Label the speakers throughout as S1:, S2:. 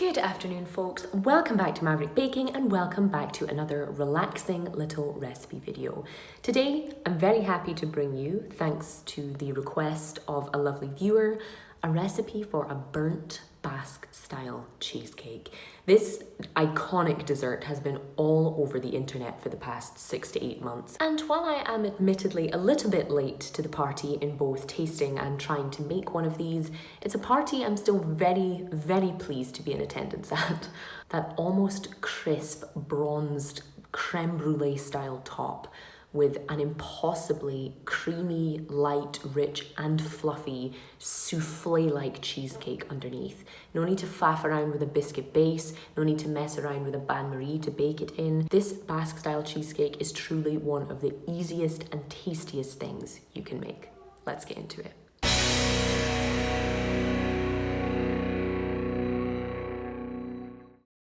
S1: Good afternoon, folks. Welcome back to Maverick Baking and welcome back to another relaxing little recipe video. Today, I'm very happy to bring you, thanks to the request of a lovely viewer, a recipe for a burnt Basque style cheesecake. This iconic dessert has been all over the internet for the past 6 to 8 months. And while I am admittedly a little bit late to the party in both tasting and trying to make one of these, it's a party I'm still very, very pleased to be in attendance at. That almost crisp, bronzed creme brulee style top with an impossibly creamy, light, rich and fluffy souffle-like cheesecake underneath. No need to faff around with a biscuit base, no need to mess around with a bain-marie to bake it in. This Basque style cheesecake is truly one of the easiest and tastiest things you can make. Let's get into it.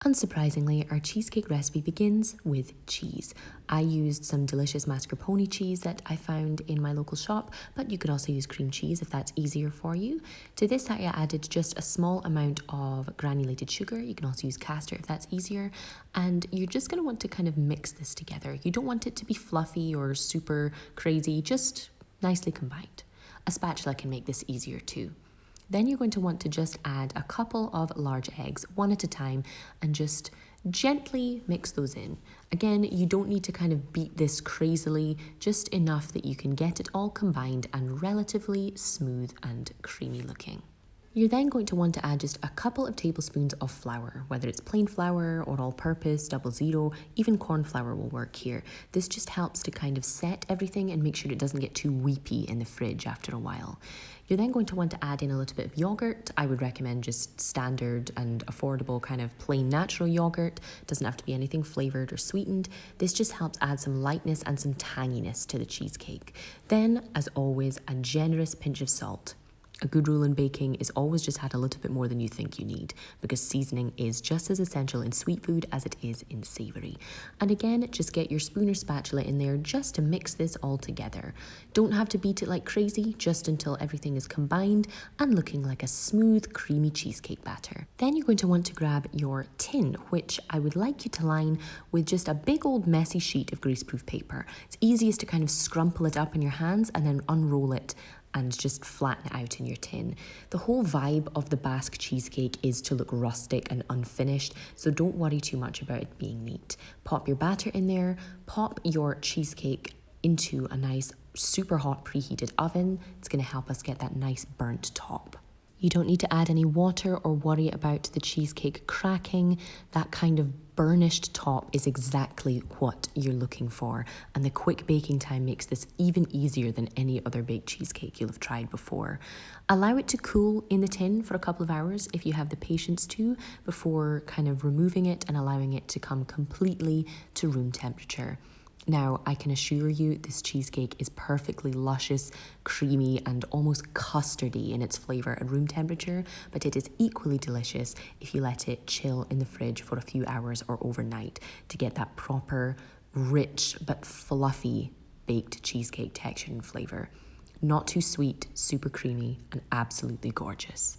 S1: Unsurprisingly, our cheesecake recipe begins with cheese. I used some delicious mascarpone cheese that I found in my local shop, but you could also use cream cheese if that's easier for you. To this I added just a small amount of granulated sugar. You can also use castor if that's easier. And you're just going to want to kind of mix this together. You don't want it to be fluffy or super crazy, just nicely combined. A spatula can make this easier too. Then you're going to want to just add a couple of large eggs, one at a time, and just gently mix those in. Again, you don't need to kind of beat this crazily, just enough that you can get it all combined and relatively smooth and creamy looking. You're then going to want to add just a couple of tablespoons of flour, whether it's plain flour or all-purpose, 00, even corn flour will work here. This just helps to kind of set everything and make sure it doesn't get too weepy in the fridge after a while. You're then going to want to add in a little bit of yogurt. I would recommend just standard and affordable kind of plain natural yogurt. It doesn't have to be anything flavored or sweetened. This just helps add some lightness and some tanginess to the cheesecake. Then, as always, a generous pinch of salt. A good rule in baking is always just add a little bit more than you think you need, because seasoning is just as essential in sweet food as it is in savoury. And again, just get your spoon or spatula in there just to mix this all together. Don't have to beat it like crazy, just until everything is combined and looking like a smooth, creamy cheesecake batter. Then you're going to want to grab your tin, which I would like you to line with just a big old messy sheet of greaseproof paper. It's easiest to kind of scrumple it up in your hands and then unroll it and just flatten it out in your tin. The whole vibe of the Basque cheesecake is to look rustic and unfinished, so don't worry too much about it being neat. Pop your batter in there, pop your cheesecake into a nice super hot preheated oven. It's gonna help us get that nice burnt top. You don't need to add any water or worry about the cheesecake cracking. That kind of burnished top is exactly what you're looking for, and the quick baking time makes this even easier than any other baked cheesecake you'll have tried before. Allow it to cool in the tin for a couple of hours if you have the patience to, before kind of removing it and allowing it to come completely to room temperature. Now, I can assure you this cheesecake is perfectly luscious, creamy, and almost custardy in its flavour at room temperature, but it is equally delicious if you let it chill in the fridge for a few hours or overnight to get that proper, rich, but fluffy baked cheesecake texture and flavour. Not too sweet, super creamy, and absolutely gorgeous.